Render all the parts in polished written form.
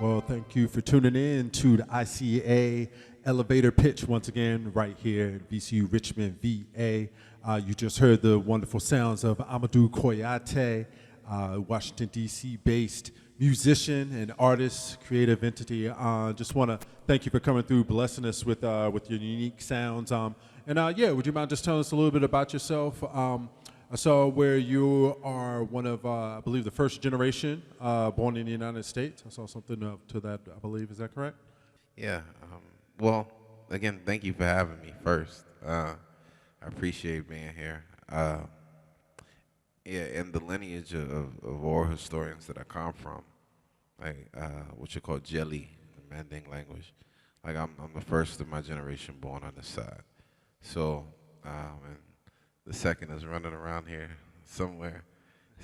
Well, thank you for tuning in to the ICA elevator pitch once again, right here at VCU Richmond, VA. You just heard the wonderful sounds of Amadou Kouyate, Washington, D.C. based musician and artist, creative entity. Just want to thank you for coming through, blessing us with your unique sounds. Yeah, would you mind just telling us a little bit about yourself? I saw where you are one of, I believe, the first generation born in the United States. I saw something to that, I believe. Is that correct? Yeah. Well, again, thank you for having me first. I appreciate being here. Yeah, in the lineage of oral historians that I come from, like what you call Djeli, the Manding language. Like I'm the first of my generation born on this side. So, and the second is running around here somewhere.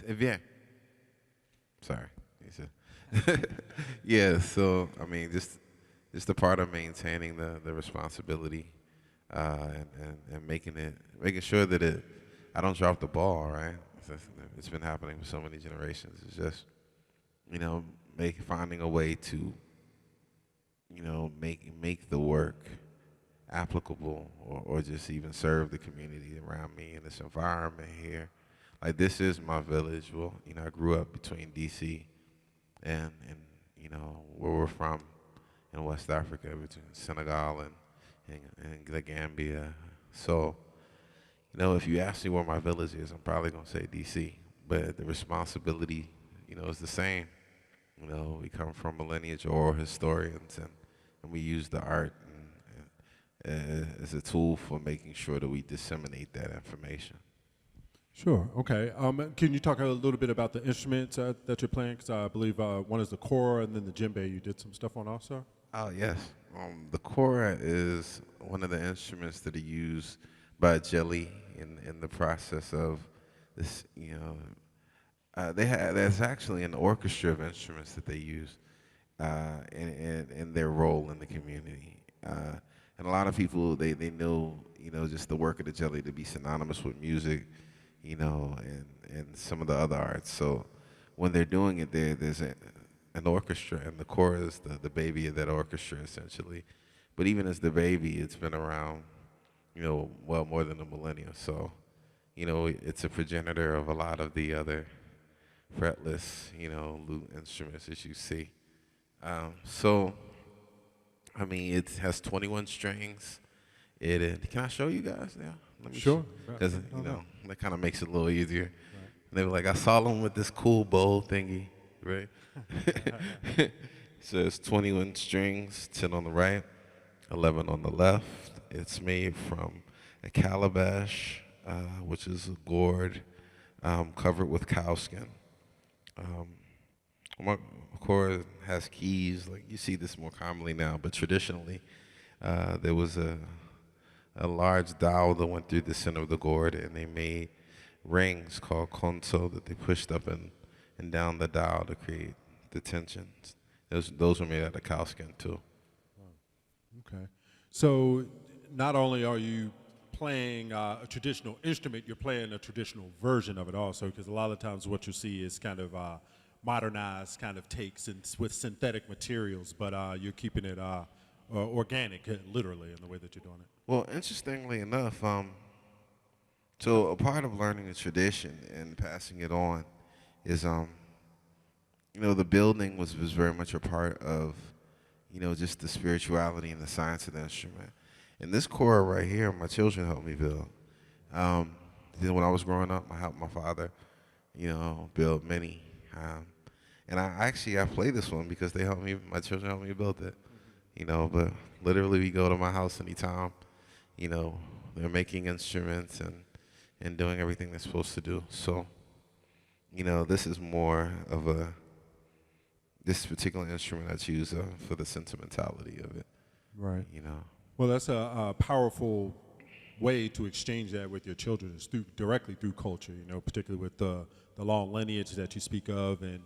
Eh bien. Sorry. He said. Yeah. So I mean, just a part of maintaining the responsibility and making sure that I don't drop the ball. Right. It's been happening for so many generations. It's just finding a way to make the work applicable or just even serve the community around me in this environment here. Like this is my village. Well, I grew up between DC and where we're from in West Africa, between Senegal and the Gambia. So, if you ask me where my village is, I'm probably gonna say DC. But the responsibility, is the same. We come from a lineage of oral historians and we use the art as a tool for making sure that we disseminate that information. Sure. Okay. Can you talk a little bit about the instruments that you're playing? Because I believe one is the Kora and then the Djembe you did some stuff on also. Oh yes. The Kora is one of the instruments that are used by Enjoli in the process of this. There's actually an orchestra of instruments that they use in their role in the community. And a lot of people, they know, just the work of the Enjoli to be synonymous with music, and some of the other arts. So when they're doing it, there's an orchestra, and the Kora is the baby of that orchestra, essentially. But even as the baby, it's been around, well, more than a millennia. So, it's a progenitor of a lot of the other fretless, lute instruments as you see. I mean, it has 21 strings. Can I show you guys now? Let me sure. Because, that kind of makes it a little easier. Right. And they were like, I saw them with this cool bow thingy, right? So it's 21 strings, 10 on the right, 11 on the left. It's made from a calabash, which is a gourd covered with cowskin. My Kora has keys. Like you see this more commonly now, but traditionally there was a large dowel that went through the center of the gourd, and they made rings called konso that they pushed up and down the dowel to create the tensions. Those were made out of cowskin too. Okay. So not only are you playing a traditional instrument, you're playing a traditional version of it also, because a lot of times what you see is kind of modernized kind of takes and with synthetic materials, but you're keeping it organic, literally, in the way that you're doing it. Well, interestingly enough, so a part of learning the tradition and passing it on is, the building was very much a part of, just the spirituality and the science of the instrument. And this Kora right here, my children helped me build. Then when I was growing up, I helped my father, build many. And I played this one because my children helped me build it. But literally we go to my house anytime, they're making instruments and doing everything they're supposed to do. So, this is more of this particular instrument I choose for the sentimentality of it. Right. Well, that's a powerful way to exchange that with your children is directly through culture, particularly with the long lineage that you speak of, and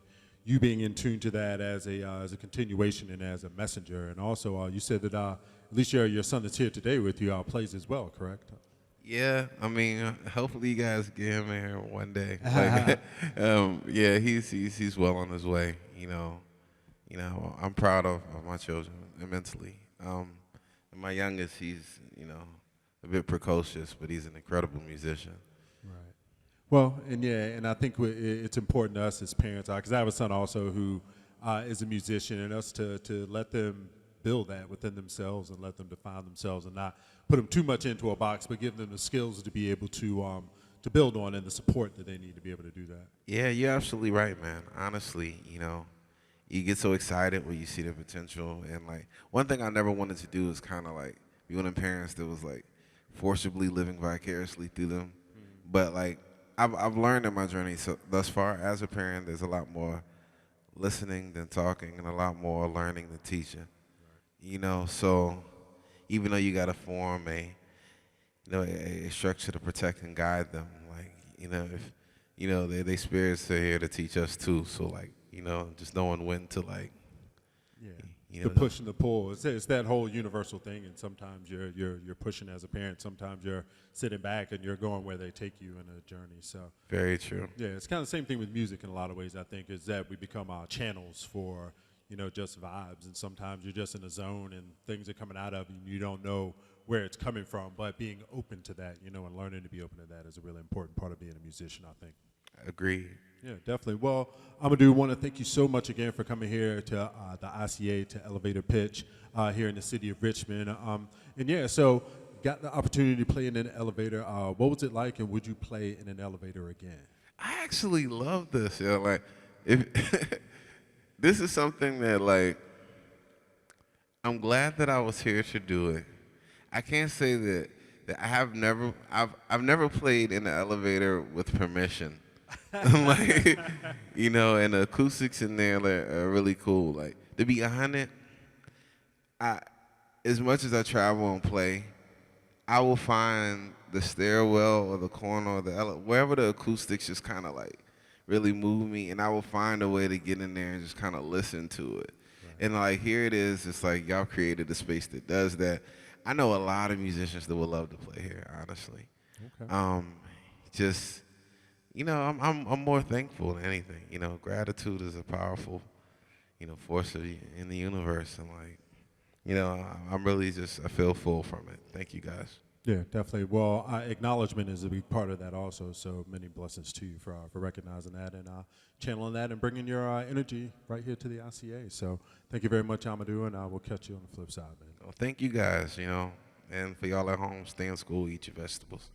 you being in tune to that as a continuation and as a messenger. And also, you said that at least your son that's here today with you plays as well, correct? Yeah, I mean, hopefully you guys get him in here one day. Like, yeah, he's well on his way. I'm proud of my children immensely. And my youngest, he's, a bit precocious, but he's an incredible musician. Right. Well, and yeah, and I think it's important to us as parents, because I have a son also who is a musician, and us to let them build that within themselves and let them define themselves and not put them too much into a box, but give them the skills to be able to build on and the support that they need to be able to do that. Yeah, you're absolutely right, man. Honestly, you get so excited when you see the potential. And, like, one thing I never wanted to do is kind of, like, be one of the parents that was, like, forcibly living vicariously through them. But, like, I've learned in my journey thus far as a parent, there's a lot more listening than talking and a lot more learning than teaching. So even though you got to form a structure to protect and guide them, like, if, they spirits are here to teach us too. So, like, just knowing when to, like, The push and the pull. It's that whole universal thing, and sometimes you're pushing as a parent. Sometimes you're sitting back and you're going where they take you in a journey. So very true. Yeah, it's kind of the same thing with music in a lot of ways. I think is that we become channels for just vibes, and sometimes you're just in a zone and things are coming out of you, and you don't know where it's coming from. But being open to that, and learning to be open to that is a really important part of being a musician, I think. Agreed. Yeah, definitely. Well, Amadou, want to thank you so much again for coming here to the ICA, to Elevator Pitch here in the city of Richmond. And yeah, so got the opportunity to play in an elevator. What was it like, and would you play in an elevator again? I actually love this. Like, if this is something that, like, I'm glad that I was here to do it. I can't say that I've never played in the elevator with permission. Like, and the acoustics in there are really cool. Like, to be honest, as much as I travel and play, I will find the stairwell or the corner or wherever the acoustics just kind of, like, really move me, and I will find a way to get in there and just kind of listen to it. Right. And, like, here it is. It's like y'all created a space that does that. I know a lot of musicians that would love to play here, honestly. Okay. Just, I'm more thankful than anything. Gratitude is a powerful, force in the universe, and, like, I'm really I feel full from it. Thank you, guys. Yeah, definitely. Well, acknowledgement is a big part of that also, so many blessings to you for recognizing that and channeling that and bringing your energy right here to the ICA. So thank you very much, Amadou, and we'll catch you on the flip side, man. Well, thank you, guys, and for y'all at home, stay in school, eat your vegetables.